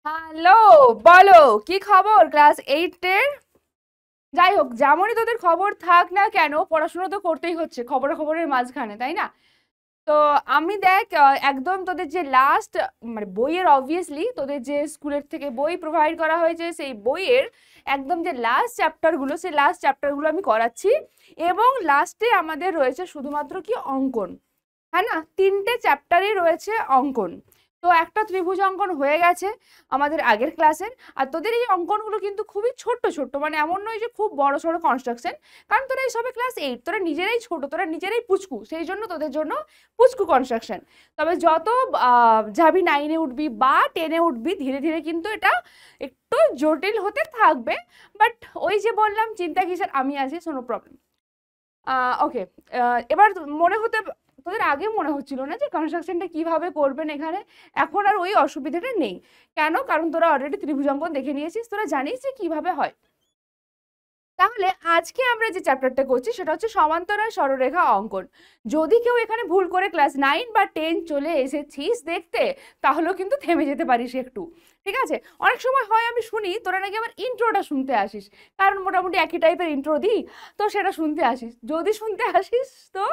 Hello, বলো কি খবর ক্লাস 8-এর? যাই হোক, যেমনই তোদের খবর থাক না কেন, পড়াশোনা তো করতেই হচ্ছে খবরের মাঝখানে, তাই না? তো আমি দেখ, একদম তোদের যে লাস্ট, মানে বইয়ের অবভিয়াসলি তোদের যে স্কুলের থেকে বই প্রোভাইড করা হয়েছে, সেই বইয়ের একদম যে লাস্ট চ্যাপ্টারগুলো, সেই লাস্ট চ্যাপ্টারগুলো আমি করাচ্ছি। এবং লাস্টে আমাদের রয়েছে শুধুমাত্র কি অঙ্কন, হ্যাঁ না, 3টে চ্যাপ্টারই রয়েছে অঙ্কন। তো একটা ত্রিভুজ অঙ্কন হয়ে গেছে আমাদের আগের ক্লাসের। আর তোদের এই অঙ্কনগুলো কিন্তু খুবই ছোট্ট ছোট্ট, মানে এমন নয় যে খুব বড় সড়ো কনস্ট্রাকশন। কারণ তোরা এই সবে ক্লাস 8, তোরা নিজেরাই ছোট, তোরা নিজেরাই পুচকু, সেই জন্য তোদের জন্য পুচকু কনস্ট্রাকশন। তবে যত যাবি 9-এ উঠবি বা 10-এ উঠবি, ধীরে ধীরে কিন্তু এটা একটু জটিল হতে থাকবে। বাট ওই যে বললাম, চিন্তা কিসের, আমি আছি, নো প্রবলেম। ওকে, এবার মনে হতে তোদের আগে মনে হচ্ছিল না যে কনস্ট্রাকশনটা কিভাবে করবেন এখানে। এখন আর ওই অসুবিধাটা নেই। কেন? কারণ তোরা অলরেডি ত্রিভুজাঙ্কন দেখে নিয়েছিস, তোরা জানিস যে কিভাবে হয়। তাহলে আজকে আমরা যে চ্যাপ্টারটা করছি সেটা হচ্ছে সমান্তরাল সরলরেখা অঙ্কন। যদি কেউ এখানে ভুল করে ক্লাস 9 বা 10 চলে এসেছিস দেখতে, তাহলেও কিন্তু থেমে যেতে পারিস একটু, ঠিক আছে? অনেক সময় হয় আমি শুনি তোরা নাকি আমার ইন্ট্রোটা শুনতে আসিস, কারণ মোটামুটি একই টাইপের ইন্ট্রো দিই, তো সেটা শুনতে আসিস। যদি শুনতে আসিস তো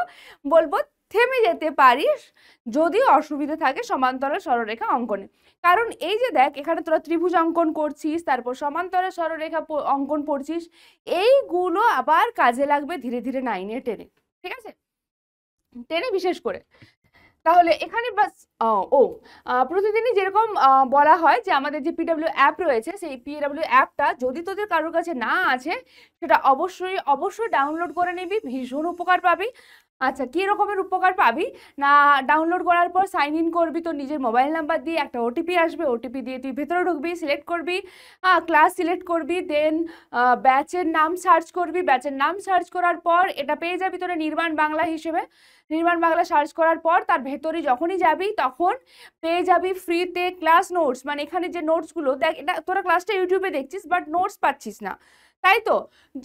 বলবো থেমে যেতে পারিস যদি অসুবিধা থাকে সমান্তরাল সরলরেখা অঙ্কনে। কারণ এই যে দেখ, এখানে তোরা ত্রিভুজ অঙ্কন করছিস, তারপর সমান্তরাল সরলরেখা অঙ্কন পড়ছিস, এইগুলো আবার কাজে লাগবে ধীরে ধীরে 9-এ 10-এ, ঠিক আছে? 10-এ বিশেষ করে। তাহলে এখানে বাস ও প্রতিদিনই যেরকম বলা হয় যে আমাদের যে পিডব্লিউ অ্যাপ রয়েছে, সেই পিডব্লিউ অ্যাপটা যদি তোদের কারোর কাছে না আছে, সেটা অবশ্যই অবশ্যই ডাউনলোড করে নিবি, ভীষণ উপকার পাবি। আচ্ছা, কি রকমের উপকার পাবি না, ডাউনলোড করার পর সাইন ইন করবি তোর নিজের মোবাইল নাম্বার দিয়ে, একটা ওটিপি আসবে, ওটিপি দিয়ে তুই ভেতরে ঢুকবি, সিলেক্ট করবি, ক্লাস সিলেক্ট করবি, দেন ব্যাচের নাম সার্চ করবি, ব্যাচের নাম সার্চ করার পর এটা পেয়ে যাবি তোরা নির্মাণ বাংলা হিসেবে। নির্মাণ বাংলা সার্চ করার পর তার ভেতরে যখনই যাবি তখন পেয়ে যাবি ফ্রিতে ক্লাস নোটস। মানে এখানে যে নোটসগুলো দেখ, এটা তোরা ক্লাসটা ইউটিউবে দেখছিস বাট নোটস পাচ্ছিস না, তাই তো?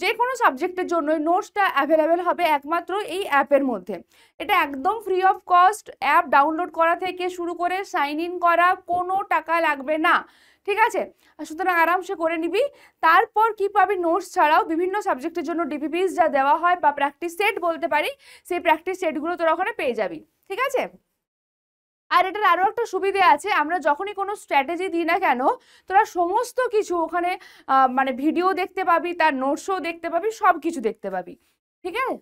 যে কোনো সাবজেক্টের জন্য নোটসটা অ্যাভেলেবেল হবে একমাত্র এই অ্যাপের মধ্যে। এটা একদম free of cost, app download করা থেকে শুরু করে সাইন ইন করা কোনো টাকা লাগবে না, ঠিক আছে? সুতরাং আরামসে করে নিবি। তারপর কি পাবি, নোটস ছাড়াও বিভিন্ন সাবজেক্টের জন্য ডিপিপিস যা দেওয়া হয় বা প্র্যাকটিস সেট বলতে পারি, সেই প্র্যাকটিস সেটগুলো তোরা ওখানে পেয়ে যাবি, ঠিক আছে? আর এটার আরো একটা সুবিধে আছে, আমরা যখনই কোনো স্ট্র্যাটেজি দিই না কেন, তোরা সমস্ত কিছু ওখানে মানে ভিডিও দেখতে পাবি, তার নোটসও দেখতে পাবি, সব কিছু দেখতে পাবি, ঠিক আছে?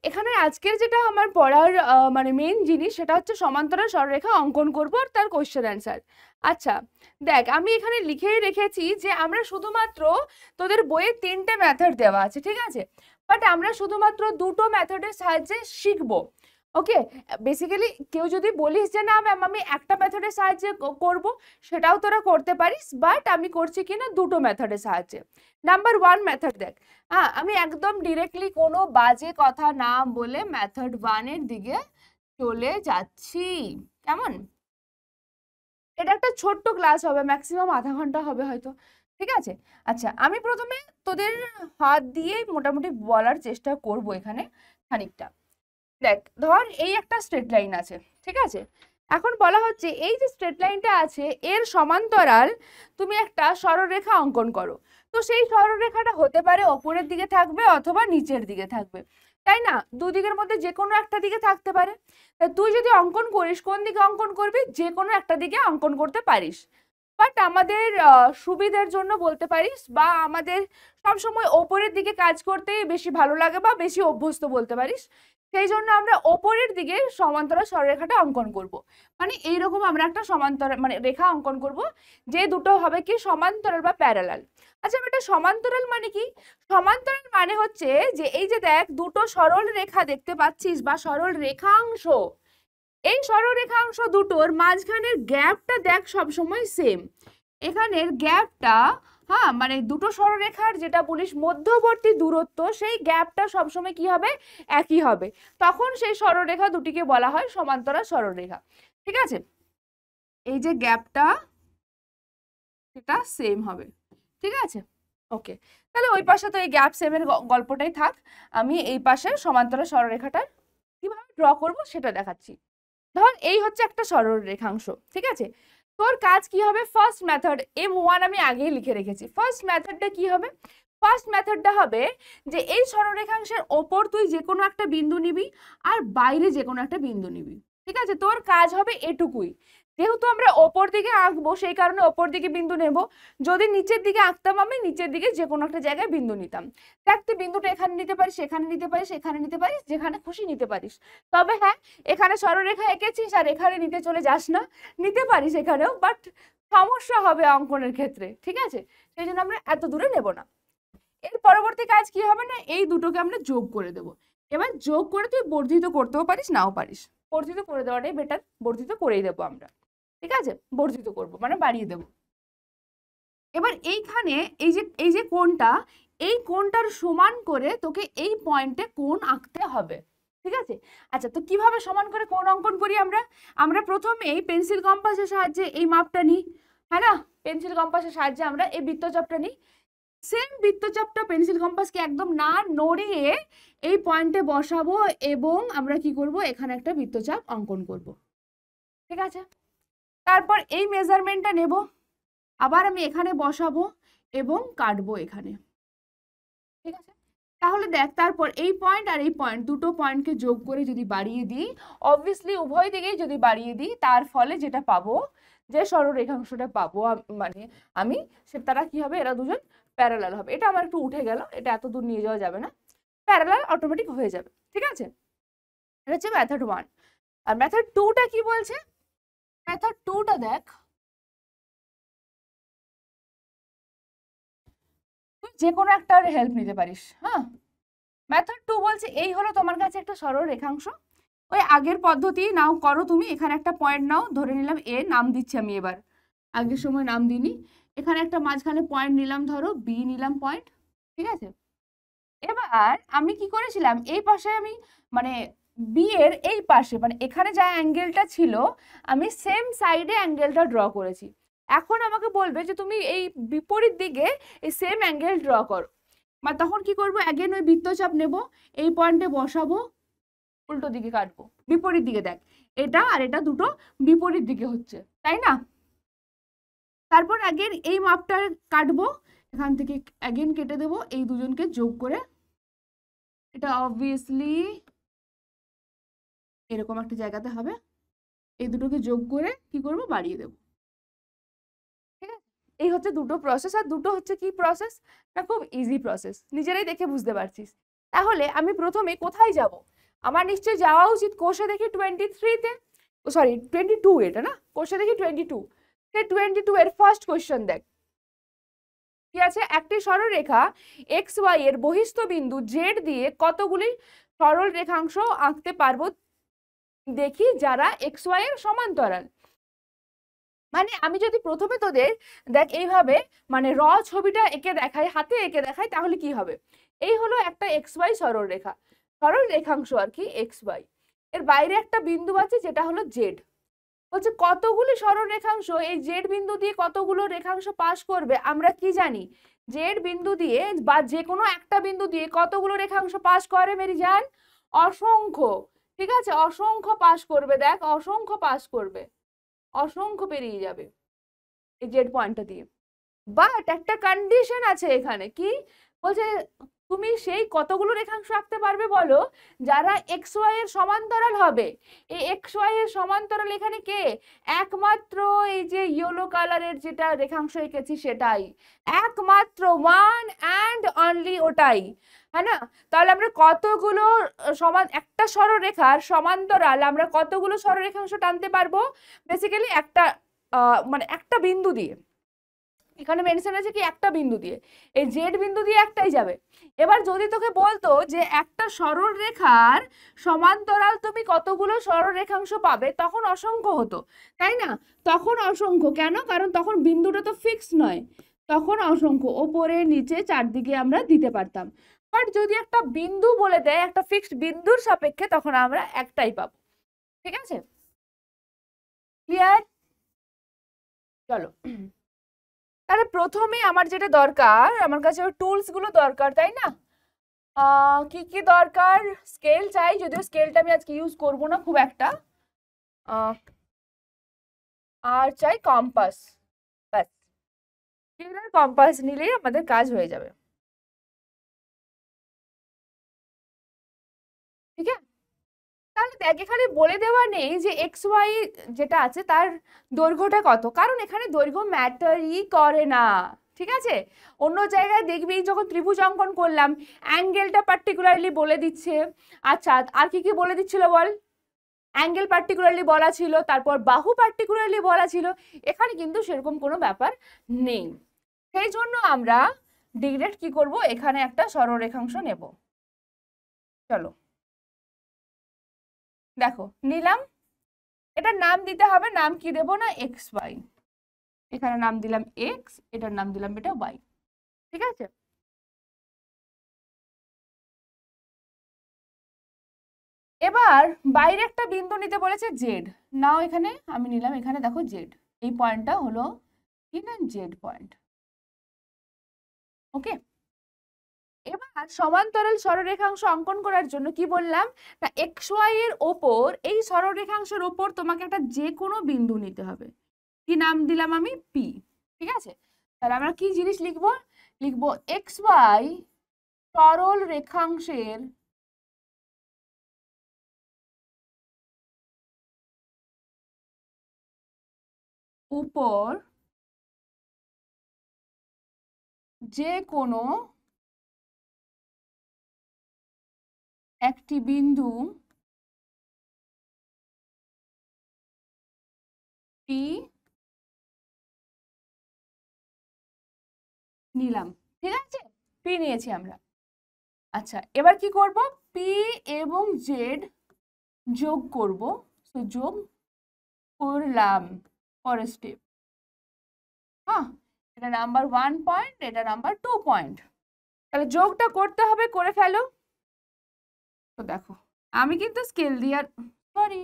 এখানে আজকের যেটা আমার পড়ার মানে মেইন জিনিস, সেটা হচ্ছে সমান্তরাল সরলরেখা অঙ্কন করব আর তার কোশ্চেন অ্যান্সার। আচ্ছা, দেখ আমি এখানে লিখেই রেখেছি যে আমরা শুধুমাত্র, তোদের বইয়ে 3টে মেথড দেওয়া আছে, ঠিক আছে? বাট আমরা শুধুমাত্র 2টো মেথডের সাহায্যে শিখবো। ওকে, বেসিক্যালি কেউ যদি বলিস যে না ম্যাম আমি একটা মেথডের সাহায্যে করব, সেটাও তোরা করতে পারিস, বাট আমি করছি কিনা 2টো মেথডের সাহায্যে। নাম্বার 1 মেথড দেখ, আমি একদম ডিরেক্টলি কোনো বাজে কথা না বলে মেথড 1-এর দিকে চলে যাচ্ছি, কেমন? এটা একটা ছোট্ট ক্লাস হবে, ম্যাক্সিমাম আধা ঘন্টা হবে হয়তো, ঠিক আছে? আচ্ছা, আমি প্রথমে তোদের হাত দিয়ে মোটামুটি বলার চেষ্টা করব এখানে খানিকটা। দেখ, ধর এই একটা স্ট্রেট লাইন আছে, ঠিক আছে? এখন বলা হচ্ছে এই যে স্ট্রেট লাইনটা আছে এর সমান্তরাল তুমি একটা সরলরেখা অঙ্কন করো। তো সেই সরলরেখাটা হতে পারে ওপরের দিকে থাকবে অথবা নিচের দিকে থাকবে, তাই না? দুদিকের মধ্যে যে কোনো একটা দিকে থাকতে পারে। তা তুই যদি অঙ্কন করিস, কোন দিকে অঙ্কন করবি? যে কোনো একটা দিকে অঙ্কন করতে পারিস। বাট আমাদের সুবিধার জন্য বলতে পারিস, বা আমাদের সবসময় ওপরের দিকে কাজ করতেই বেশি ভালো লাগে বা বেশি অভ্যস্ত বলতে পারিস, সেই জন্য আমরা ওপরের দিকে সমান্তরাল সরলরেখাটা অঙ্কন করব। মানে এইরকম আমরা একটা সমান্তরাল মানে রেখা অঙ্কন করব, যে দুটো হবে কি সমান্তরাল বা প্যারালাল। আচ্ছা, এটা সমান্তরাল মানে কি? সমান্তরাল মানে হচ্ছে যে এই যে দেখ, দুটো সরল রেখা দেখতে পাচ্ছিস বা সরল রেখাংশ, এই সরলরেখাংশ দুটোর মাঝখানের গ্যাপটা দেখ সবসময় সেম। এখানের গ্যাপটা, হ্যাঁ, মানে দুটো সরলরেখার যেটা বলিস মধ্যবর্তী দূরত্ব, সেই গ্যাপটা সবসময় কি হবে? একই হবে। তখন সেই সরলরেখা দুটিকে বলা হয় সমান্তরাল সরলরেখা, ঠিক আছে? এই যে গ্যাপটা, সেটা সেম হবে, ঠিক আছে? ওকে, তাহলে ওই পাশে তো এই গ্যাপ সেমের গল্পটাই থাক। আমি এই পাশে সমান্তরাল সরলরেখাটার কিভাবে ড্র করব সেটা দেখাচ্ছি। ধর এই হচ্ছে একটা সরল রেখাংশ, ঠিক আছে? তোর কাজ কি হবে, ফার্স্ট মেথড M1 আমি আগেই লিখে রেখেছি। ফার্স্ট মেথডটা কি হবে, ফার্স্ট মেথডটা হবে যে এই সরলরেখাংশের ওপর তুই যে কোনো একটা বিন্দু নিবি আর বাইরে যে কোনো একটা বিন্দু নিবি, ঠিক আছে? তোর কাজ হবে এটুকুই। যেহেতু আমরা ওপর দিকে আঁকবো সেই কারণে ওপর দিকে বিন্দু নেব। যদি নিচের দিকে আঁকতাম আমি নিচের দিকে যে কোনো একটা জায়গায় বিন্দু নিতাম। দেখ তুই বিন্দুটা এখানে নিতে পারিস, এখানে নিতে পারিস, এখানে নিতে পারিস, যেখানে খুশি নিতে পারিস। তবে হ্যাঁ, এখানে সরলরেখা এঁকেছিস আর এখানে নিতে চলে যাস না, নিতে পারিস এখানেও, বাট সমস্যা হবে অঙ্কনের ক্ষেত্রে, ঠিক আছে? সেই জন্য আমরা এত দূরে নেব না। এর পরবর্তী কাজ কি হবে না, এই দুটোকে আমরা যোগ করে দেব। এবার যোগ করে তুই বর্ধিত করতেও পারিস নাও পারিস, বর্ধিত করে দেওয়াটাই বেটার, বর্ধিত করেই দেবো আমরা, ঠিক আছে? বর্ধিত করব মানে বাড়িয়ে দেব। এবার এইখানে এই যে কোণটা, এই কোণটার সমান করে তোকে এই পয়েন্টে কোণ আঁকতে হবে, ঠিক আছে? আচ্ছা, তো কিভাবে সমান করে কোণ অঙ্কন করি আমরা? আমরা প্রথমেই পেন্সিল কম্পাসের সাহায্যে এই মাপটা নিই, হ্যাঁ না? পেন্সিল কম্পাসের সাহায্যে আমরা এই বৃত্তচাপটা নিই। সেম বৃত্তচাপটা পেন্সিল কম্পাসকে একদম না নড়িয়ে এই পয়েন্টে বসাবো এবং আমরা কি করব, এখানে একটা বৃত্তচাপ অঙ্কন করব, ঠিক আছে? তারপর এই মেজারমেন্টটা নেব, আবার আমি এখানে বসাবো এবং কাটবো এখানে, ঠিক আছে? তাহলে দেখ, তারপর এই পয়েন্ট আর এই পয়েন্ট, দুটো পয়েন্টকে যোগ করে যদি বাড়িয়ে দিই, অবভিয়াসলি উভয় দিকেই যদি বাড়িয়ে দিই, তার ফলে যেটা পাবো, যে সরলরেখাংশটা পাবো মানে আমি, সে তারা কি হবে, এরা দুজন প্যারালাল হবে। এটা আমার একটু উঠে গেল, এটা এত দূর নিয়ে যাওয়া যাবে না, প্যারালাল অটোমেটিক হয়ে যাবে, ঠিক আছে? এটা হচ্ছে মেথড 1। আর মেথড 2টা কি বলছে, মেথড 2টা দেখ, তুই যে কোনো একটা হেল্প নিতে পারিস। হ্যাঁ, মেথড 2 বলছে এই হলো তোমার কাছে একটা সরল রেখাংশ, ওই আগের পদ্ধতি নাও করো তুমি। এখানে একটা পয়েন্ট নাও, ধরে নিলাম এ, নাম দিচ্ছি আমি এবার, আগের সময় নাম দিইনি। এখানে একটা মাঝখানে পয়েন্ট নিলাম, ধরো বি নিলাম পয়েন্ট, ঠিক আছে? এবার আমি কি করেছিলাম, এই পাশে আমি মানে বি এর এই পাশে মানে এখানে যা অ্যাঙ্গেলটা ছিল আমি সেম সাইডে অ্যাঙ্গেলটা ড্র করেছি। এখন আমাকে বলবে যে তুমি এই বিপরীত দিকে এই সেম অ্যাঙ্গেল ড্র করো, বা তখন কি করব, অ্যাগেন ওই বৃত্তচাপ নেব, এই পয়েন্টে বসাবো, উল্টো দিকে কাটবো, বিপরীত দিকে। দেখ, এটা আর এটা দুটো বিপরীত দিকে হচ্ছে, তাই না? তারপর অ্যাগেন এই মাপটা কাটবো, এখান থেকে অ্যাগেন কেটে দেবো, এই দুজনকে যোগ করে এটা অবভিয়াসলি এরকম একটা জায়গাতে হবে, এই দুটোকে যোগ করে কি করব, বাড়িয়ে দেব, ঠিক আছে? এই হচ্ছে দুটো প্রসেস। আর দুটো হচ্ছে কি প্রসেস, না খুব ইজি প্রসেস, নিজেরাই দেখে বুঝতে পারছিস। তাহলে আমি প্রথমে কোথায় যাব, আমার নিশ্চয়ই যাওয়া উচিত কোষে দেখি 23-তে, সরি 22, এটা না, কোষে দেখি 22। সেই 22 এর ফার্স্ট কোয়েশ্চেন দেখ কি আছে, একটি সরলরেখা এক্স ওয়াই এর বহিস্থ বিন্দু জেড দিয়ে কতগুলি সরল রেখাংশ আঁকতে পারবো দেখি যারা এক্স ওয়াই এর সমান্তরাল। মানে আমি যদি প্রথমে তোদের দেখ এইভাবে মানে ছবিটা এঁকে দেখাই, হাতে এঁকে দেখাই, তাহলে কি হবে, এই হলো একটা এক্স ওয়াই সরল রেখা, সরল রেখাংশ আর কি এক্স ওয়াই, এর বাইরে একটা বিন্দু আছে যেটা হলো জেড। বলছে কতগুলি সরল রেখাংশ এই জেড বিন্দু দিয়ে কতগুলো রেখাংশ পাস করবে, আমরা কি জানি, জেড বিন্দু দিয়ে বা যে কোনো একটা বিন্দু দিয়ে কতগুলো রেখাংশ পাস করে মেরি জান, অসংখ্য, ঠিক আছে? অসংখ্য পাস করবে, দেখ অসংখ্য পাস করবে, অসংখ্য পেরিয়ে যাবে এই জেড পয়েন্টটা দিয়ে। বাট একটা কন্ডিশন আছে এখানে, কি বলছে, তুমি সেই কতগুলো রেখাংশ আঁকতে পারবে বলো যারা এক্স ওয়াই এর সমান্তরাল হবে। এই এক্স ওয়াই এর সমান্তরাল এখানে কে, একমাত্র এই যে ইয়েলো কালারের যেটা রেখাংশ এঁকেছি সেটাই, একমাত্র ওয়ান অ্যান্ড অনলি ওটাই, হ্যাঁ না? তাহলে আমরা কতগুলো একটা সরলরেখার সমান্তরাল আমরা কতগুলো সরলরেখাংশ টানতে পারবো, বেসিক্যালি একটা মানে একটা বিন্দু দিয়ে, এখানে মেনশন আছে কি একটা বিন্দু দিয়ে, এই জেড বিন্দু দিয়ে একটাই যাবে। এবার যদি তোকে বলতো যে একটা সরল রেখার সমান্তরাল তুমি কতগুলো সরল রেখাংশ পাবে, তখন অসংখ্য হতো, তাই না? তখন অসংখ্য কেন, কারণ তখন বিন্দুটা তো ফিক্স নয়, তখন অসংখ্য ওপরে নিচে চারদিকে আমরা দিতে পারতাম। বাট যদি একটা বিন্দু বলে দেয় একটা ফিক্সড বিন্দুর সাপেক্ষে, তখন আমরা একটাই পাবো, ঠিক আছে? ক্লিয়ার? চলো, তাহলে প্রথমে আমার যেটা দরকার, আমার কাছে ওই টুলস গুলো দরকার, তাই না? কি কি দরকার, স্কেল চাই, যদিও স্কেলটা আমি আজকে ইউজ করব না খুব একটা, আর চাই কম্পাস, ব্যাস স্কেলার কম্পাস নিলেই আমাদের কাজ হয়ে যাবে। ঠিক আছে, তাহলে দেখ এখানে বলে দেওয়া নেই যে এক্স ওয়াই যেটা আছে তার দৈর্ঘ্যটা কত, কারণ এখানে দৈর্ঘ্য ম্যাটারই করে না। ঠিক আছে, অন্য জায়গায় দেখবি যখন ত্রিভুজ অঙ্কন করলাম অ্যাঙ্গেলটা পার্টিকুলারলি বলে দিচ্ছে। আচ্ছা, আর কি কি বলে দিচ্ছিল বল? অ্যাঙ্গেল পার্টিকুলারলি বলা ছিল, তারপর বাহু পার্টিকুলারলি বলা ছিল। এখানে কিন্তু সেরকম কোনো ব্যাপার নেই। সেই জন্য আমরা ডিরেক্ট কি করব, এখানে একটা সরলরেখাংশ নেব। চলো দেখো নিলাম, এটার নাম দিতে হবে, নাম কি দেব না, এক্স ওয়াই। এখানে নাম দিলাম এক্স, এটার নাম দিলাম এটা ওয়াই। ঠিক আছে, এবার বাইরে একটা বিন্দু নিতে বলেছে জেড। নাও এখানে আমি নিলাম, এখানে দেখো জেড, এই পয়েন্টটা হলো কি না জেড পয়েন্ট। ওকে, এবার সমান্তরাল সরলরেখাংশ অঙ্কন করার জন্য কি বললাম না, এক্স ওয়াই এর ওপর, এই সরলরেখাংশের ওপর তোমাকে একটা যে কোনো বিন্দু নিতে হবে। কি নাম দিলাম আমি, পি। ঠিক আছে, তাহলে আমরা কি জিনিস লিখবো, লিখবো এক্স ওয়াই সরল রেখাংশের উপর যে কোনো একটি বিন্দু পি নিলাম। ঠিক আছে, পি নিয়েছি আমরা। আচ্ছা, এবার কি করব, পি এবং জেড যোগ করব। তো যোগ করলাম, পরের স্টেপ। হ্যাঁ, এটা নাম্বার 1 পয়েন্ট, এটা নাম্বার 2 পয়েন্ট। তাহলে যোগটা করতে হবে, করে ফেলো। তো দেখো আমি কিন্তু স্কেল দিয়ে, সরি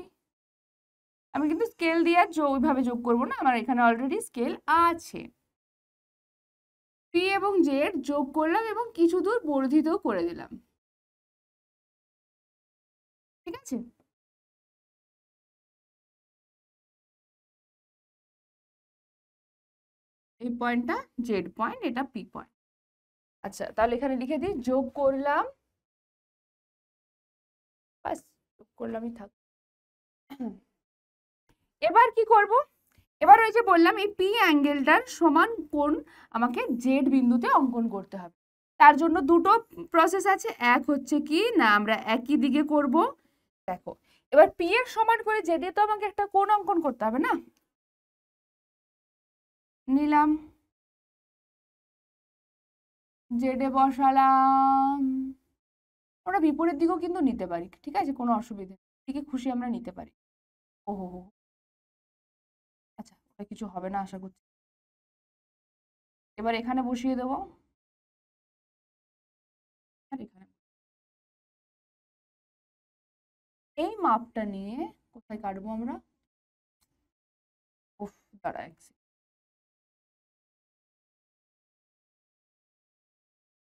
আমি কিন্তু স্কেল দিয়ে ওইভাবে যোগ করবো না, আমার এখানে অলরেডি স্কেল আছে। পি এবং জেড যোগ করলাম এবং কিছু দূর বর্ধিত করে দিলাম। ঠিক আছে, এই পয়েন্টটা জেড পয়েন্ট, এটা পি পয়েন্ট। আচ্ছা, তাহলে এখানে লিখে দিই যোগ করলাম, বাস যোগ করলামই থাক। এবার কি করব, এবার ওই যে বললাম এই পি অ্যাঙ্গেলটার সমান কোণ আমাকে জেড বিন্দুতে অঙ্কন করতে হবে। তার জন্য দুটো প্রসেস আছে, এক হচ্ছে কি না আমরা একই দিকে করব। দেখো এবার পি এর সমান করে জেড এ তো আমাকে একটা কোণ অঙ্কন করতে হবে না, নিলাম জেড এ বসালাম। আমরা বিপরীত দিকেও কিন্তু নিতে পারি, ঠিক আছে, কোনো অসুবিধা নেই, দিকে খুশি আমরা নিতে পারি। ওহো হো, আচ্ছা ওটা কিছু হবে না আশা করছি। এবার এখানে বসিয়ে দেবো, আর এখানে এই মাপটা নিয়ে কোথায় কাটবো আমরা, উফ দাঁড়া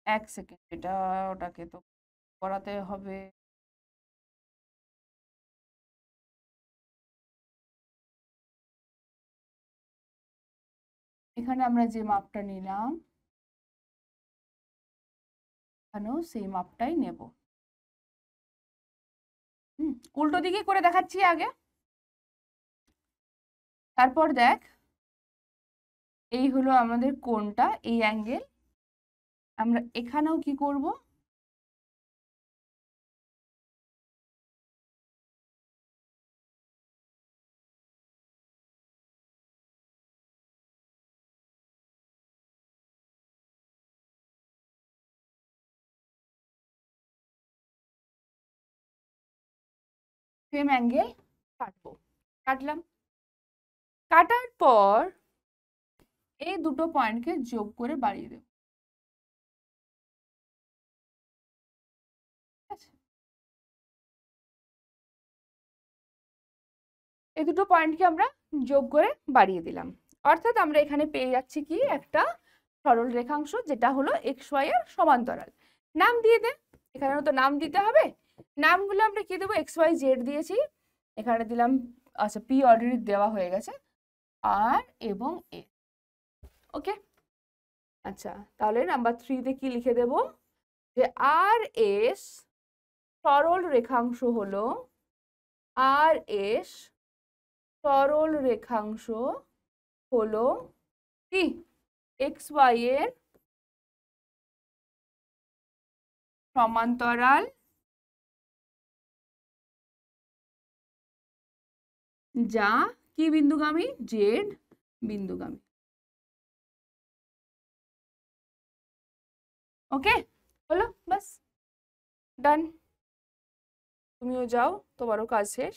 এক সেকেন্ড, এটা ওটাকে তো করাতে হবে। এখানে আমরা যে মাপটা নিলাম এখানেও সেই মাপটাই নেব। উল্টো দিকে করে দেখাচ্ছি আগে, তারপর দেখ এই হলো আমাদের কোণটা, এই অ্যাঙ্গেল। আমরা এখানেও কি করব, সেম অ্যাঙ্গেল কাটবো। কাটলাম, কাটার পর এই দুটো পয়েন্টকে যোগ করে বাড়িয়ে দেব। ঠিক আছে, এই দুটো পয়েন্টকে আমরা যোগ করে বাড়িয়ে দিলাম, অর্থাৎ আমরা এখানে পেয়ে যাচ্ছি কি একটা সরল রেখাংশ যেটা হলো এক্স ওয়াই এর সমান্তরাল। নাম দিয়ে দে, এখানেও তো নাম দিতে হবে। নামগুলো আমরা কি দেবো, এক্স ওয়াই জেড দিয়েছি, এখানে দিলাম, আচ্ছা পি অলরেডি দেওয়া হয়ে গেছে, আর এবং এস। ওকে, আচ্ছা তাহলে নাম্বার 3-তে কি লিখে দেব, যে আর এস সরল রেখাংশ হলো, আর এস সরল রেখাংশ হলো কি, এক্স ওয়াই এর সমান্তরাল যা কি বিন্দুগামী, জেড বিন্দুগামী। ওকে, হলো, বাস ডান। তুমিও যাও, তোমারও কাজ শেষ।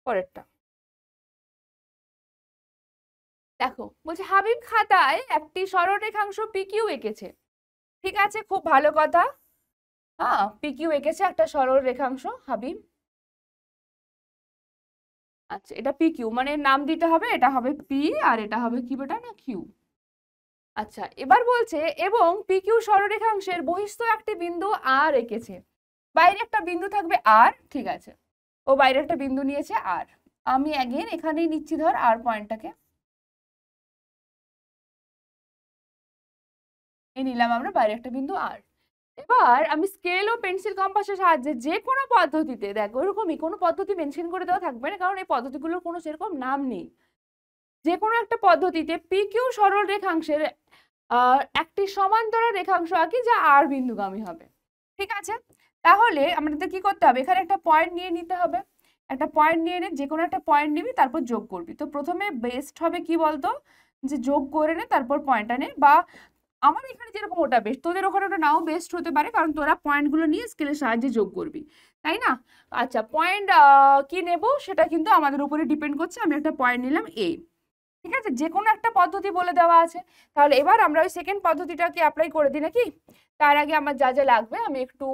পরেরটা দেখো, বলছে হাবিব খাতায় একটি সরলরেখাংশ পিকিউ এঁকেছে। ঠিক আছে, খুব ভালো কথা। হ্যাঁ, পিকিউ এঁকেছে একটা সরল রেখাংশ হাবিব। আচ্ছা, এটা পিকিউ মানে নাম দিতে হবে, এটা হবে পি আর এটা হবে কি বেটা না কিউ। আচ্ছা, এবার বলছে এবং পিকিউ সরলরেখাংশের বহিস্থ একটি বিন্দু আর এঁকেছে। বাইরে একটা বিন্দু থাকবে আর, ঠিক আছে, ও বাইরে একটা বিন্দু নিয়েছে আর। আমি অ্যাগেন এখানেই নিচ্ছি ধর আর পয়েন্টটাকে, এই নিলাম আমরা বাইরে একটা বিন্দু আর। এবার আমি স্কেল ও পেন্সিল কম্পাসের সাহায্যে যে কোনো পদ্ধতিতে, দেখো ওরকমই কোনো পদ্ধতি মেনশন করে দেওয়া থাকবে না, কারণ এই পদ্ধতিগুলোর কোনো সেরকম নাম নেই। যে কোনো একটা পদ্ধতিতে পি কিউ সরল রেখাংশের একটি সমান্তরাল রেখাংশ আঁকি যা আর বিন্দুগামী হবে। ঠিক আছে, তাহলে আমাদের কি করতে হবে, এখানে একটা পয়েন্ট নিয়ে নিতে হবে। একটা পয়েন্ট নিয়ে নে, যে কোনো একটা পয়েন্ট নিবি তারপর যোগ করবি। তো প্রথমে বেস্ট হবে কি বলতো, যে যোগ করে নে তারপর পয়েন্টটা নে, বা আমার এখানে যেরকম ওটা বেস্ট, তোদের ওখানে ওটা নাও বেস্ট হতে পারে, কারণ তোরা পয়েন্টগুলো নিয়ে স্কেলের সাহায্যে যোগ করবি, তাই না? আচ্ছা, পয়েন্ট কি নেব সেটা কিন্তু আমাদের উপরে ডিপেন্ড করছে। আমি একটা পয়েন্ট নিলাম এ। ঠিক আছে, যে কোনো একটা পদ্ধতি বলে দেওয়া আছে। তাহলে এবার আমরা ওই সেকেন্ড পদ্ধতিটাকে অ্যাপ্লাই করে দিই নাকি? তার আগে আমার যা যা লাগবে আমি একটু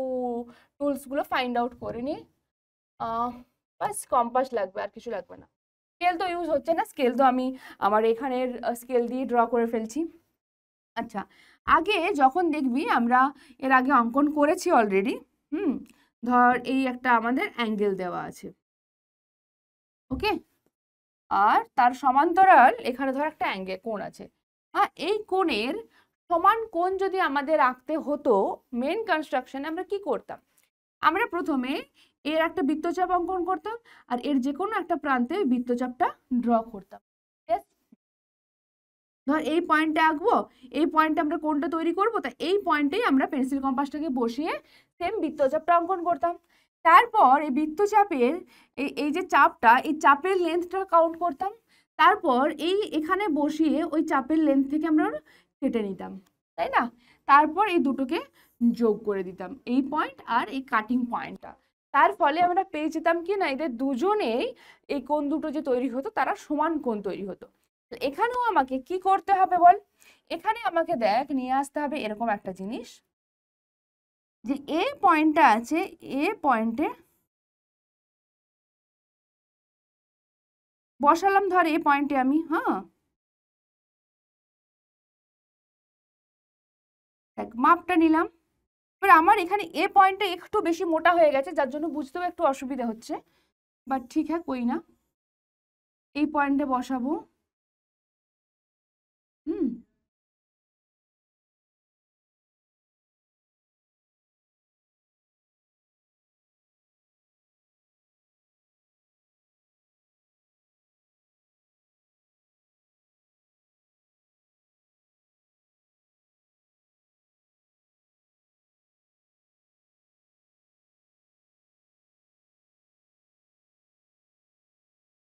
টুলসগুলো ফাইন্ড আউট করে নিই। বাস কম্পাস লাগবে, আর কিছু লাগবে না। স্কেল তো ইউজ হচ্ছে না, স্কেল তো আমি আমার এখানের স্কেল দিয়ে ড্র করে ফেলছি। আচ্ছা, আগে যখন দেখবি আমরা এর আগে অঙ্কন করেছি অলরেডি, ধর এই একটা আমাদের অ্যাঙ্গেল দেওয়া আছে, ওকে, আর তার সমান্তরাল এখানে ধর একটা অ্যাঙ্গেল কোণ আছে। হ্যাঁ, এই কোণের সমান কোণ যদি আমাদের আঁকতে হতো মেন কনস্ট্রাকশনে, আমরা কি করতাম, আমরা প্রথমে এর একটা বৃত্তচাপ অঙ্কন করতাম আর এর যে কোনো একটা প্রান্তে বৃত্তচাপটা ড্র করতাম। ধর এই পয়েন্টে আঁকবো, এই পয়েন্টে আমরা কোনটা তৈরি করবো, তা এই পয়েন্টেই আমরা পেন্সিল কম্পাসটাকে বসিয়ে সেম বৃত্তচাপটা অঙ্কন করতাম। তারপর এই বৃত্তচাপের এই যে চাপটা, এই চাপের লেন্থটা কাউন্ট করতাম। তারপর এই এখানে বসিয়ে ওই চাপের লেন্থ থেকে আমরা কেটে নিতাম, তাই না? তারপর এই দুটোকে যোগ করে দিতাম, এই পয়েন্ট আর এই কাটিং পয়েন্টটা। তার ফলে আমরা পেয়ে যেতাম কি না, এদের দুজনেই এই কোণ দুটো যে তৈরি হতো তারা সমান কোণ তৈরি হতো। এখানেও আমাকে কি করতে হবে বল, এখানে আমাকে দেখ নিয়ে আসতে হবে এরকম একটা জিনিস, যে এ পয়েন্টটা আছে, এ পয়েন্টে বসালাম ধর এ পয়েন্টে আমি, হ্যাঁ দেখ মাপটা নিলাম। এবার আমার এখানে এ পয়েন্টটা একটু বেশি মোটা হয়ে গেছে, যার জন্য বুঝতেও একটু অসুবিধা হচ্ছে, বাট ঠিক হ্যাঁ কই না, এই পয়েন্টে বসাবো। হুম,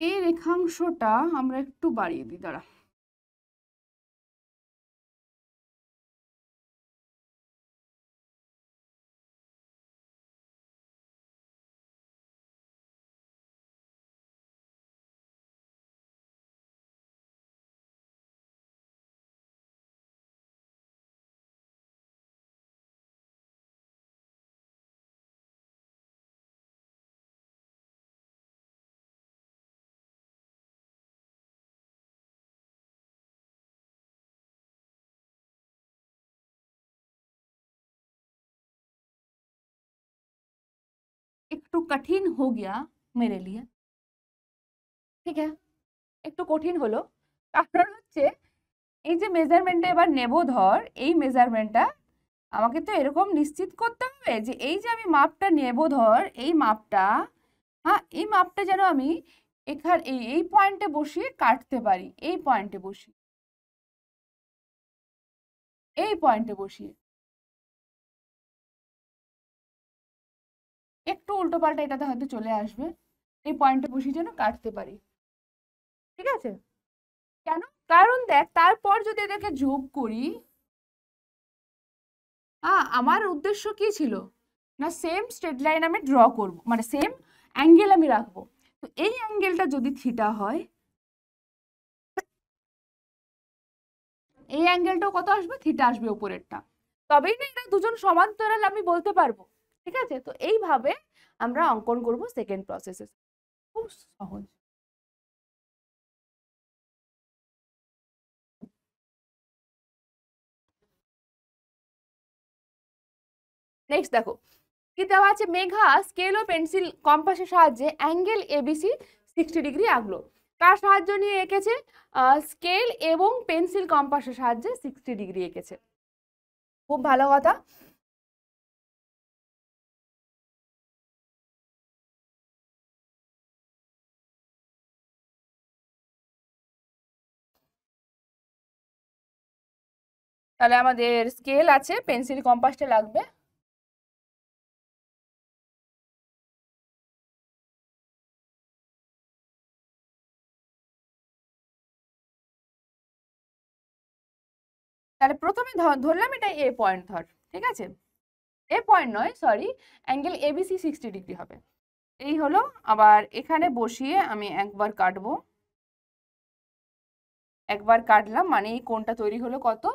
এই রেখাংশটা আমরা একটু বাড়িয়ে দিই, দাঁড়া। একটু কঠিন हो गया मेरे लिए, ठीक है, একটু কঠিন হলো, কারণ হচ্ছে এই যে মেজারমেন্টটা এবার নেব, ধর এই মেজারমেন্টটা আমাকে তো এরকম নিশ্চিত করতে হবে যে এই যে আমি মাপটা নেব, ধর এই মাপটা, হ্যাঁ এই মাপটা যেন আমি এখানে এই পয়েন্টে বসিয়ে কাটতে পারি, এই পয়েন্টে বসিয়ে, এই পয়েন্টে বসিয়ে একটু উল্টো পাল্টা এটাতে হয়তো চলে আসবে, এই পয়েন্টে বসিয়ে যেন কাটতে পারি। ঠিক আছে? কেন? কারণ দেখ তারপর যদি এদেরকে যোগ করি, আমার উদ্দেশ্য কি ছিল না, সেম স্ট্রেট লাইন আমি ড্র করব, মানে সেম অ্যাঙ্গেল আমি রাখবো। তো এই অ্যাঙ্গেলটা যদি থিটা হয়, এই অ্যাঙ্গেলটাও কত আসবে? থিটা আসবে উপরেরটা। তবেই না এরা দুজন সমান্তরাল আমি বলতে পারবো। ঠিক আছে? তো এইভাবে আমরা অঙ্কন করব সেকেন্ড প্রসেসে। খুব সহজ। নেক্সট দেখো কি দেওয়া আছে, মেঘা স্কেল ও পেন্সিল কম্পাসের সাহায্যে অ্যাঙ্গেল এবিসি 60 ডিগ্রি আঁকলো। কার সাহায্য নিয়ে এঁকেছে? স্কেল এবং পেন্সিল কম্পাসের সাহায্যে 60 ডিগ্রি এঁকেছে। খুব ভালো কথা। তাহলে আমাদের স্কেল আছে, পেন্সিল কম্পাসটা লাগবে। তাহলে প্রথমে ধরলাম এটা এ পয়েন্ট, ধর ঠিক আছে, এ পয়েন্ট নয় সরি, অ্যাঙ্গেল এবিসি 60 ডিগ্রি হবে। এই হলো। আবার এখানে বসিয়ে আমি একবার কাটবো, একবার কাটলাম মানে এই কোণটা তৈরি হলো কত?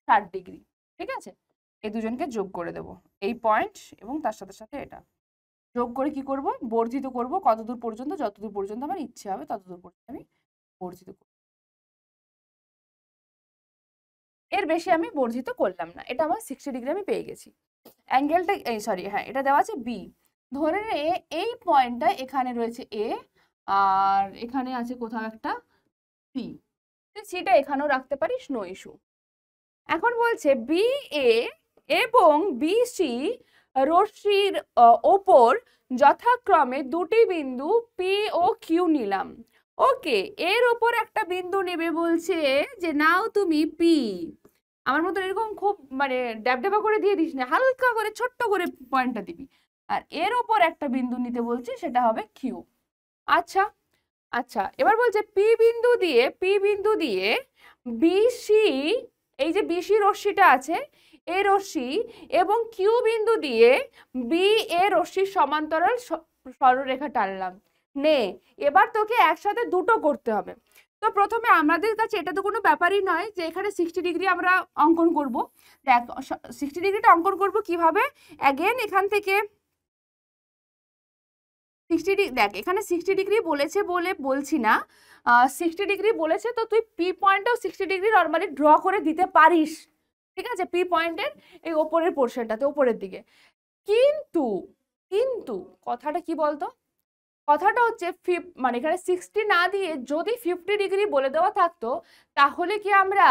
60 ডিগ্রি। ঠিক আছে? এই দুজনকে যোগ করে দেব, এই পয়েন্ট এবং তার সাথে সাথে এটা যোগ করে কি করব? বর্ধিত করব কতদূর পর্যন্ত, যতদূর পর্যন্ত আমার ইচ্ছে হবে ততদূর পর্যন্ত আমি বর্ধিত করব। এর বেশি আমি বর্ধিত করলাম না, এটা আমার 60 ডিগ্রি আমি পেয়ে গেছি। অ্যাঙ্গেলটা এই সরি হ্যাঁ এটা দেওয়া আছে বি। ধরে নে এই পয়েন্টটা এখানে রয়েছে এ, আর এখানে আছে কোথাও একটা সি। সিটা এখানেও রাখতে পারিস, নো ইস্যু। এখন বলছে বি এ এবং বি সি রশ্মির ওপর যথাক্রমে দুটি বিন্দু পি ও কিউ নিলাম। ওকে, এর ওপর একটা বিন্দু নেবে বলছে যে নাও তুমি পি। আমার মতো এরকম খুব মানে ড্যাবড্যাবা করে দিয়ে দিস না, হালকা করে ছোট্ট করে পয়েন্টটা দিবি। আর এর ওপর একটা বিন্দু নিতে বলছে, সেটা হবে কিউ। আচ্ছা, আচ্ছা এবার বলছে পি বিন্দু দিয়ে বিসি, এই যে বিসি রশ্মিটা আছে এই রশ্মি এবং কিউ বিন্দু দিয়ে বি এ রশ্মির সমান্তরাল সরলরেখা টানলাম। নে এবার তোকে একসাথে দুটো করতে হবে। তো প্রথমে আমাদের কাছে এটা তো কোনো ব্যাপারই নয় যে এখানে 60 ডিগ্রি আমরা অঙ্কন করব। দেখ 60 ডিগ্রিটা অঙ্কন করব কিভাবে, অ্যাগেন এখান থেকে 60 দেখ এখানে 60 ডিগ্রি বলেছে বলে বলছি না, 60 ডিগ্রি বলেছে তো তুই পি পয়েন্টেও 60 ডিগ্রি নর্মালি ড্র করে দিতে পারিস। ঠিক আছে? পি পয়েন্টের এই ওপরের পোর্শনটাতে, ওপরের দিকে। কিন্তু কিন্তু কথাটা কি বলতো, কথাটা হচ্ছে মানে এখানে 60 না দিয়ে যদি 50 ডিগ্রি বলে দেওয়া থাকতো, তাহলে কি আমরা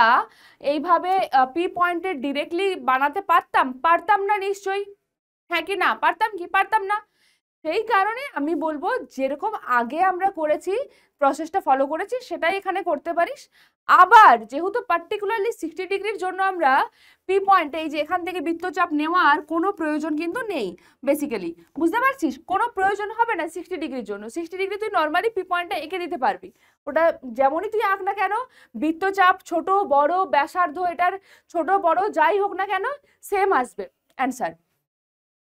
এইভাবে পি পয়েন্টের ডিরেক্টলি বানাতে পারতাম? পারতাম না নিশ্চয়ই। হ্যাঁ কি না? পারতাম কি? পারতাম না। সেই কারণে আমি বলবো যেরকম আগে আমরা করেছি, প্রসেসটা ফলো করেছি, সেটাই এখানে করতে পারিস। আবার যেহেতু পার্টিকুলারলি 60 ডিগ্রির জন্য আমরা পি পয়েন্ট, এই যে এখান থেকে বৃত্তচাপ নেওয়ার কোনো প্রয়োজন কিন্তু নেই বেসিক্যালি, বুঝতে পারছিস? কোনো প্রয়োজন হবে না 60 ডিগ্রির জন্য। 60 ডিগ্রি তুই নর্মালি পি পয়েন্টটা এঁকে দিতে পারবি, ওটা যেমনই তুই আঁক না কেন, বৃত্তচাপ ছোট বড় ব্যাসার্ধ এটার ছোট বড় যাই হোক না কেন সেম আসবে অ্যান্সার।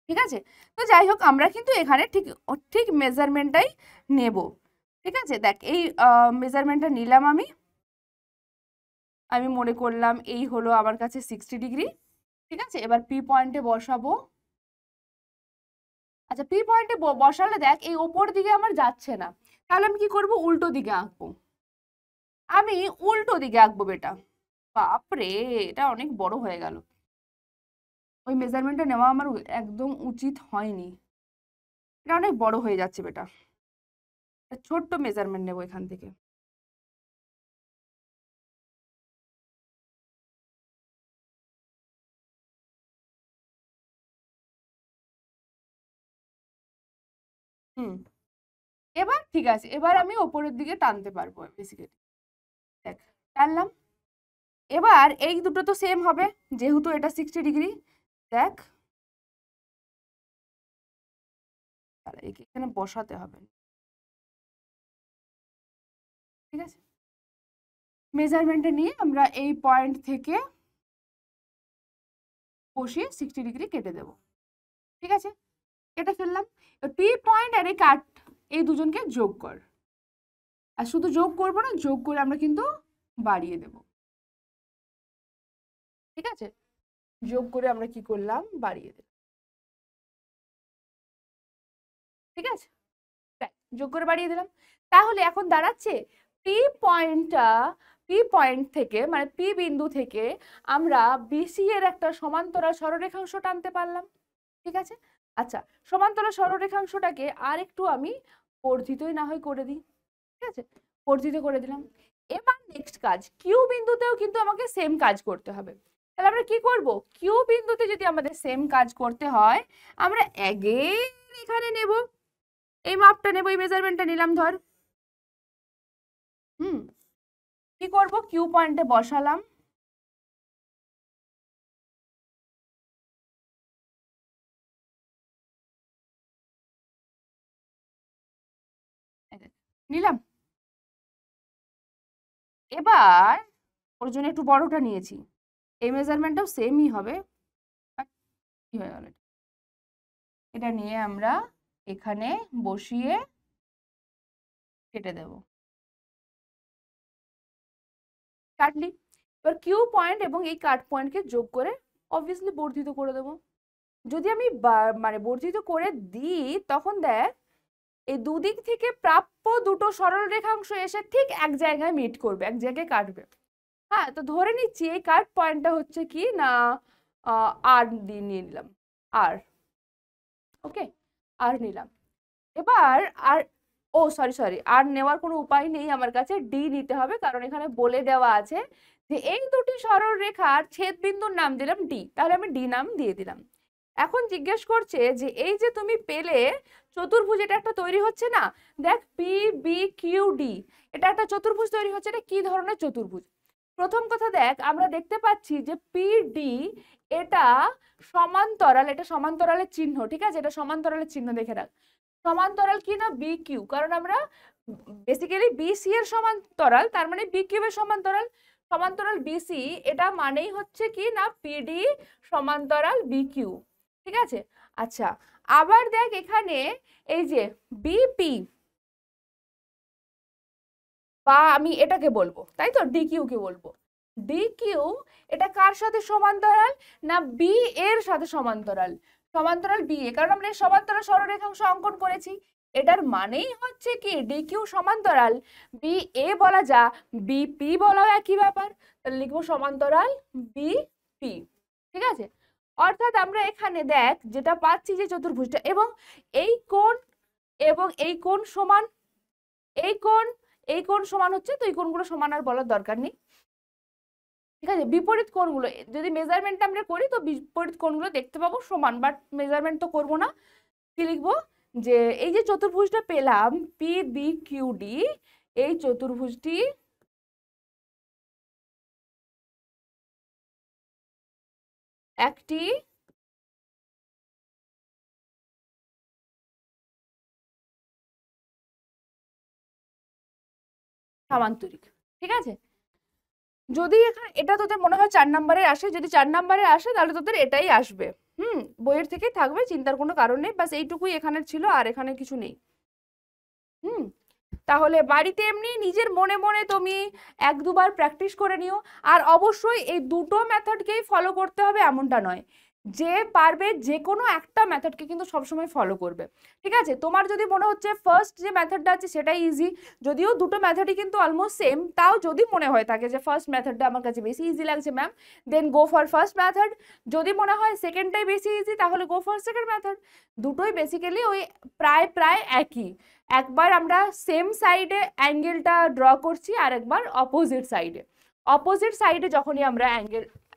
ঠিক আছে? তো যাই হোক আমরা কিন্তু এখানে ঠিক ঠিক মেজারমেন্টটাই নেব। ঠিক আছে? দেখ এই মেজারমেন্টটা নিলাম আমি, আমি মনে করলাম এই হলো আমার কাছে 60 ডিগ্রি। ঠিক আছে? এবার পি পয়েন্টে বসাবো। আচ্ছা পি পয়েন্টে বসালে দেখ এই ওপর দিকে আমার যাচ্ছে না, তাহলে আমি কি করব? উল্টো দিকে আঁকবো। আমি উল্টো দিকে আঁকবো বেটা। বাপরে, এটা অনেক বড় হয়ে গেল, ওই মেজারমেন্টটা নেওয়া আমার একদম উচিত হয়নি, এটা অনেক বড় হয়ে যাচ্ছে বেটা। ছোট্ট মেজারমেন্ট নেবো এখান থেকে। হুম, এবার ঠিক আছে, এবার আমি ওপরের দিকে টানতে পারবো বেসিক্যালি। দেখ, টানলাম। এবার এই দুটো তো সেম হবে, যেহেতু এটা 60 ডিগ্রি। দেখ, এখানে বসাতে হবে, ঠিক আছে। মেজারমেন্টটা নিয়ে আমরা এই পয়েন্ট থেকে বসিয়ে 60 ডিগ্রি কেটে দেব, ঠিক আছে। কেটে ফেললাম। পি পয়েন্ট আর এই কাট, এই দুজনকে যোগ কর। আর শুধু যোগ করবো না, যোগ করে আমরা কিন্তু বাড়িয়ে দেব, ঠিক আছে। যোগ করে আমরা কি করলাম, বাড়িয়ে দেব, ঠিক আছে। যোগ করে বাড়িয়ে দিলাম। তাহলে এখন দাঁড়াচ্ছে পি পয়েন্টটা, পি পয়েন্ট থেকে মানে পি বিন্দু থেকে আমরা বিসি এর একটা সমান্তরাল সরলরেখাংশ টানতে পারলাম, ঠিক আছে। আচ্ছা, সমান্তরাল সরলরেখাংশটাকে আর একটু আমি বর্ধিতই না হয় করে দিই, ঠিক আছে। বর্ধিত করে দিলাম। এবার নেক্সট কাজ, কিউ বিন্দুতেও কিন্তু আমাকে সেম কাজ করতে হবে। তাহলে আমরা কি করব, কিউ বিন্দুতে যদি আমাদের সেম কাজ করতে হয়, আমরা অ্যাগেন এখানে নেব, এই মাপটা নেব, এই মেজারমেন্টটা নিলাম ধর। কি করব, কিউ পয়েন্টে বসালাম, নিলাম। এবার ওর জন্য একটু বড়টা নিয়েছি, এই মেজারমেন্টটাও সেমই হবে। কি হয়ে গেল, এটা নিয়ে আমরা এখানে বসিয়ে কেটে দেব, কাটলি। এবার কিউ পয়েন্ট এবং এই কাট পয়েন্টকে যোগ করে অবভিয়াসলি বর্ধিত করে দেব। যদি আমি মানে বর্ধিত করে দিই, তখন দেখ এই দুদিক থেকে প্রাপ্য দুটো সরল রেখাংশ এসে ঠিক এক জায়গায় মিট করবে, এক জায়গায় কাটবে। হ্যাঁ, তো ধরে নিচ্ছি এই কাট পয়েন্টটা হচ্ছে কি না, আর দিয়ে নিয়ে নিলাম, আর, ওকে, আর নিলাম। এবার আর, ও সরি সরি, আর নেওয়ার কোনো উপায় নেই আমার কাছে, ডি নিতে হবে, কারণ এখানে বলে দেওয়া আছে যে এই দুটি সরল রেখার ছেদ বিন্দুর নাম দিলাম ডি, তাহলে আমি ডি নাম দিয়ে দিলাম। এখন জিজ্ঞেস করছে যে এই যে তুমি পেলে চতুর্ভুজ, এটা একটা তৈরি হচ্ছে না, দেখ পি বি কিউ ডি, এটা একটা চতুর্ভুজ তৈরি হচ্ছে, এটা কি ধরনের চতুর্ভুজ। প্রথম কথা দেখ, আমরা দেখতে পাচ্ছি যে পি ডি এটা সমান্তরাল, এটা সমান্তরালের চিহ্ন, ঠিক আছে, এটা সমান্তরালের চিহ্ন দেখে রাখ। সমান্তরাল কি না, বি কিউ, কারণ আমরা বেসিক্যালি বিসি এর সমান্তরাল, তার মানে বি কিউ এর সমান্তরাল। সমান্তরাল বিসি, এটা মানেই হচ্ছে কি না পিডি সমান্তরাল বি কিউ, ঠিক আছে। আচ্ছা, আবার দেখ এখানে এই যে বিপি, বা আমি এটাকে বলবো, তাই তো, ডিকিউ কে বলবো, ডিকিউ, এটা কার সাথে সমান্তরাল না, বি এর সাথে সমান্তরাল, সমান্তরাল বি এ, কারণ আমরা সমান্তরাল সরলরেখাংশ অঙ্কন করেছি। এটার মানেই হচ্ছে কি ডিকিউ সমান্তরাল বি এ বলা যা, বিপি বলা একই ব্যাপার, তাহলে লিখবো সমান্তরাল বি পি, ঠিক আছে। অর্থাৎ আমরা এখানে দেখ যেটা পাচ্ছি যে চতুর্ভুজটা, এবং এই কোণ এবং এই কোণ সমান, এই কোণ, এই কোণ সমান হচ্ছে, তো এই কোণগুলো সমান আর বলার দরকার নেই, ঠিক আছে। বিপরীত কোণগুলো যদি মেজারমেন্ট আমরা করি, তো বিপরীত কোণগুলো দেখতে পাবো সমান, বাট মেজারমেন্ট তো করবো না। কি লিখবো, যে এই যে চতুর্ভুজটা পেলাম পি বি কিউ ডি, এই চতুর্ভুজটি একটি সামান্তরিক, ঠিক আছে। যদি এখানে এটা তোদের মনে হয় 4 নম্বরে আসে, যদি 4 নম্বরে আসে তাহলে তোদের এটাই আসবে। বইয়ের থেকেই থাকবে, চিন্তার কোনো কারণ নেই, বাস এইটুকুই এখানে ছিল, আর এখানে কিছু নেই। তাহলে বাড়িতে এমনি নিজের মনে মনে তুমি 1-2বার প্র্যাকটিস করে নিও। আর অবশ্যই এই দুটো মেথডকেই ফলো করতে হবে এমনটা নয়, যে পারবে যে কোনো একটা মেথডকে কিন্তু সবসময় ফলো করবে, ঠিক আছে। তোমার যদি মনে হচ্ছে ফার্স্ট যে মেথডটা আছে সেটাই ইজি, যদিও দুটো মেথডই কিন্তু অলমোস্ট সেম, তাও যদি মনে হয় থাকে যে ফার্স্ট মেথডটা আমার কাছে বেশি ইজি লাগছে ma'am, then go for first method. যদি মনে হয় সেকেন্ডটাই বেশি ইজি, তাহলে গো ফর সেকেন্ড মেথড। দুটোই বেসিক্যালি ওই প্রায় প্রায় একই। একবার আমরা সেম সাইডে অ্যাঙ্গেলটা ড্র করছি, আর একবার অপোজিট সাইডে। অপোজিট সাইডে যখনই আমরা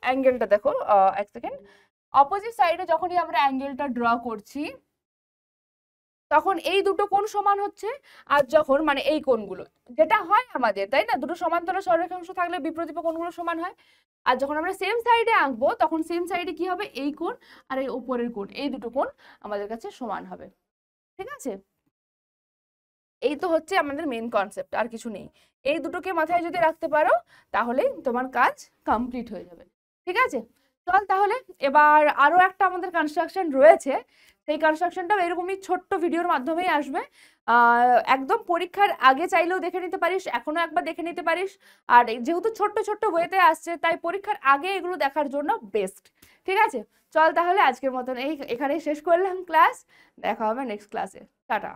অ্যাঙ্গেলটা দেখো, এক সেকেন্ড, অপোজিট সাইডে যখনই আমরা অ্যাঙ্গেলটা ড্র করছি, তখন এই দুটো কোণ সমান হচ্ছে। আর যখন মানে এই কোণগুলো যেটা হয় আমাদের, তাই না, দুটো সমান্তরাল সরলরেখাংশ থাকলে বিপরীত কোণগুলো সমান হয়। আর যখন আমরা সেম সাইডে আঁকবো তখন সেম সাইডে কি হবে, এই কোণ আর এই উপরের কোণ, এই দুটো কোণ আমাদের কাছে সমান হবে। ঠিক আছে, এই তো হচ্ছে আমাদের মেন কনসেপ্ট, আর কিছু নেই। এই দুটোকে মাথায় যদি রাখতে পারো তাহলে তোমার কাজ কমপ্লিট হয়ে যাবে। ঠিক আছে, চল তাহলে এবার আরো একটা আমাদের কনস্ট্রাকশন রয়েছে, সেই কনস্ট্রাকশনটাও এরকমই ছোট্ট ভিডিওর মাধ্যমেই আসবে। একদম পরীক্ষার আগে চাইলেও দেখে নিতে পারিস, এখনো একবার দেখে নিতে পারিস। আর যেহেতু ছোট্ট ছোট্ট ওয়েতে আসছে তাই পরীক্ষার আগে এগুলো দেখার জন্য বেস্ট। ঠিক আছে, চল তাহলে আজকের মতন এখানেই শেষ করলাম ক্লাস, দেখা হবে নেক্সট ক্লাসে, টাটা।